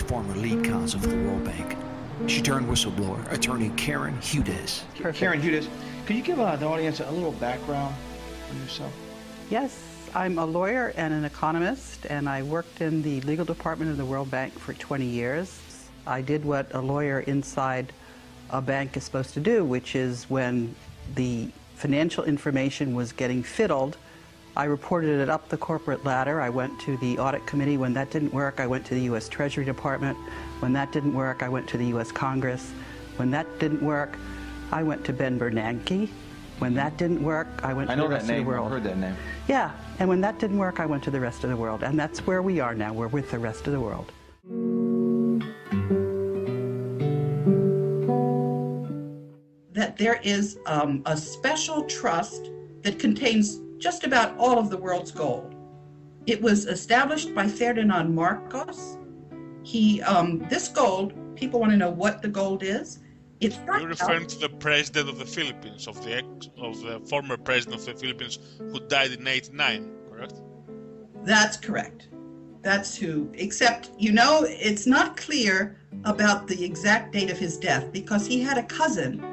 former lead counsel for the World Bank. She turned whistleblower, attorney Karen Hudes. Karen Hudes, could you give the audience a little background on yourself? Yes, I'm a lawyer and an economist, and I worked in the legal department of the World Bank for 20 years. I did what a lawyer inside a bank is supposed to do, which is when the financial information was getting fiddled, I reported it up the corporate ladder. I went to the audit committee. When that didn't work, I went to the U.S. Treasury Department. When that didn't work, I went to the U.S. Congress. When that didn't work, I went to Ben Bernanke. When that didn't work, I went to the rest of the world. I heard that name. Yeah, and when that didn't work, I went to the rest of the world. And that's where we are now. We're with the rest of the world. That there is a special trust that contains just about all of the world's gold. It was established by Ferdinand Marcos. This gold, people want to know what the gold is. You're referring to the president of the Philippines, of the former president of the Philippines who died in '89, correct? That's correct. That's who, except, it's not clear about the exact date of his death because he had a cousin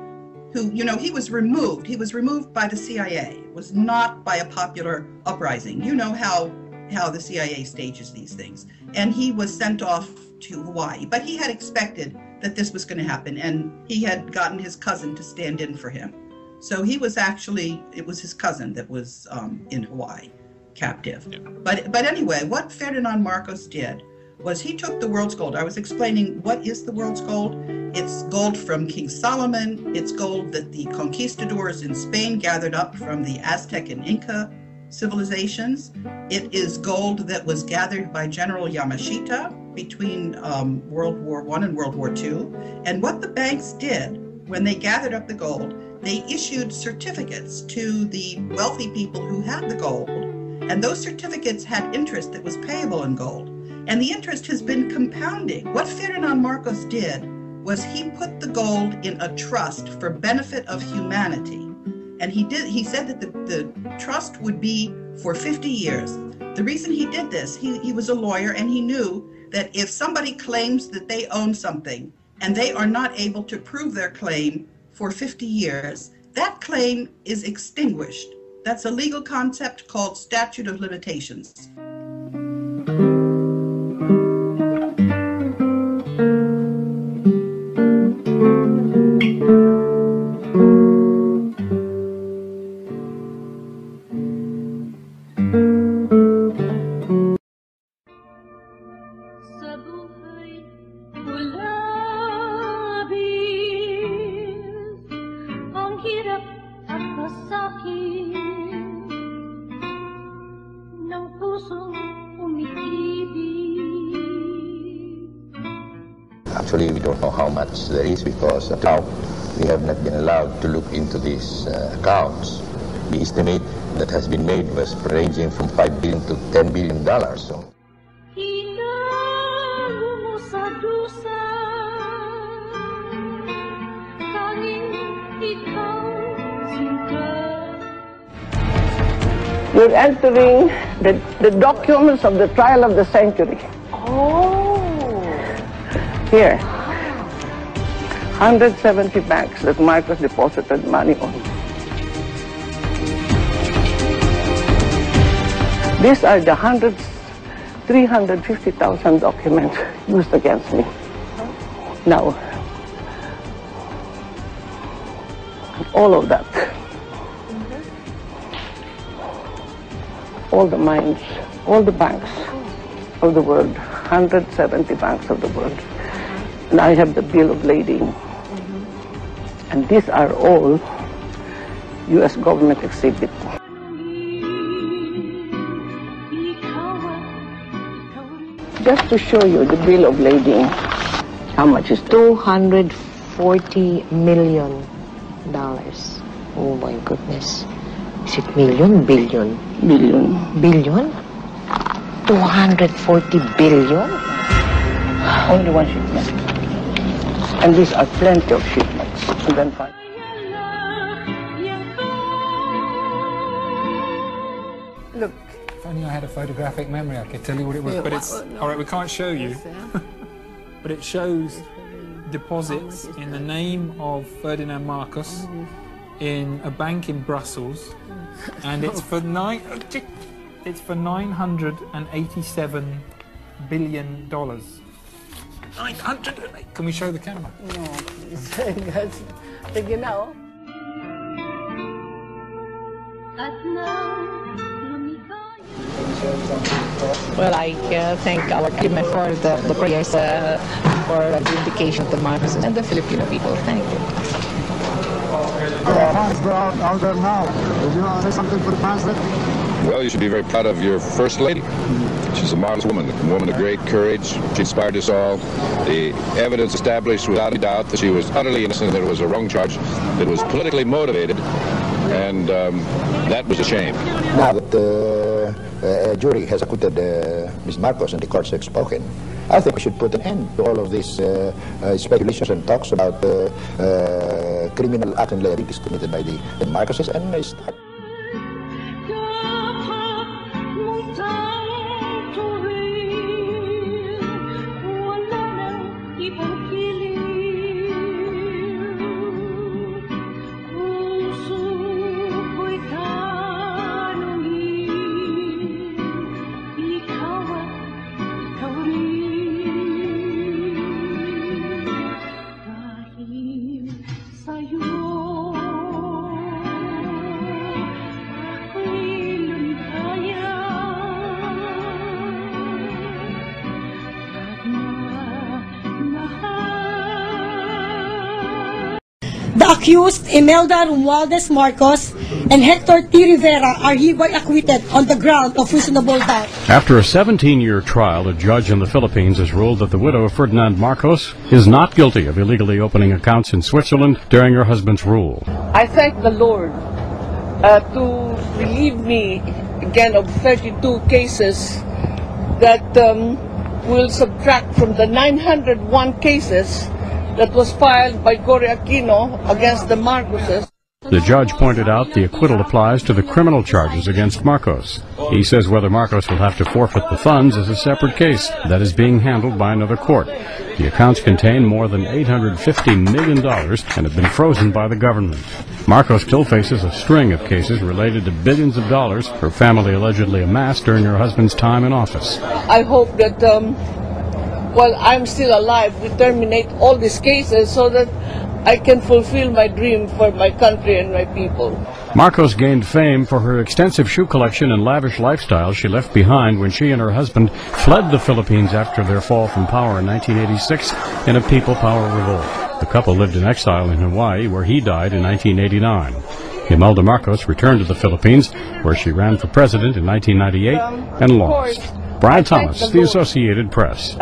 who, he was removed. He was removed by the CIA. It was not by a popular uprising. You know how the CIA stages these things. And he was sent off to Hawaii. But he had expected that this was going to happen, and he had gotten his cousin to stand in for him. So he was it was his cousin that was in Hawaii, captive. Yeah. But anyway, what Ferdinand Marcos did was he took the world's gold. I was explaining what is the world's gold. It's gold from King Solomon. It's gold that the conquistadors in Spain gathered up from the Aztec and Inca civilizations. It is gold that was gathered by General Yamashita between World War I and World War II. And what the banks did when they gathered up the gold, they issued certificates to the wealthy people who had the gold. And those certificates had interest that was payable in gold. And the interest has been compounding. What Ferdinand Marcos did was he put the gold in a trust for benefit of humanity. And he said that the trust would be for 50 years. The reason he did this, he was a lawyer, and he knew that if somebody claims that they own something and they are not able to prove their claim for 50 years, that claim is extinguished. That's a legal concept called statute of limitations. Actually, we don't know how much there is because now we have not been allowed to look into these accounts. The estimate that has been made was ranging from $5 billion to $10 billion. So. You're entering the documents of the trial of the century. Oh. Here, 170 banks that Marcos deposited money on. These are the 350,000 documents used against me. Now, all of that, all the mines, all the banks of the world, 170 banks of the world. And I have the bill of lading. And these are all U.S. government exhibits. Just to show you the bill of lading, how much is $240 million. Oh my goodness. Is it million? Billion? Billion. Billion? 240 billion? Only one shipment. And these are plenty of shipments. And then five. Look. If only I had a photographic memory, I could tell you what it was. But it's all right. We can't show you. but it shows deposits in the name of Ferdinand Marcos in a bank in Brussels, and it's for $987 billion. 908. Can we show the camera? No, please. Sige na, oh. Well, I thank our government for the prayers for the vindication of the Marcos and the Filipino people. Thank you. Fans go out there now. Would you want to say something for the fans? Well, you should be very proud of your First Lady. She's a marvelous woman, a woman of great courage. She inspired us all. The evidence established without a doubt that she was utterly innocent, that it was a wrong charge, that it was politically motivated, and that was a shame. Now that the jury has acquitted Ms. Marcos and the courts have spoken, I think we should put an end to all of these speculations and talks about criminal acts and liabilities committed by the Marcoses and start. The accused Imelda Romualdez Marcos and Hector T. Rivera are hereby acquitted on the ground of reasonable doubt. After a 17-year trial, a judge in the Philippines has ruled that the widow of Ferdinand Marcos is not guilty of illegally opening accounts in Switzerland during her husband's rule. I thank the Lord to relieve me again of 32 cases that will subtract from the 901 cases that was filed by Cory Aquino against the Marcoses. The judge pointed out the acquittal applies to the criminal charges against Marcos. He says whether Marcos will have to forfeit the funds is a separate case that is being handled by another court. The accounts contain more than $850 million and have been frozen by the government. Marcos still faces a string of cases related to billions of dollars her family allegedly amassed during her husband's time in office. I hope that while I'm still alive, we terminate all these cases so that I can fulfill my dream for my country and my people. Marcos gained fame for her extensive shoe collection and lavish lifestyle she left behind when she and her husband fled the Philippines after their fall from power in 1986 in a people power revolt. The couple lived in exile in Hawaii, where he died in 1989. Imelda Marcos returned to the Philippines, where she ran for president in 1998 and lost. Brian Thomas, The Associated Press.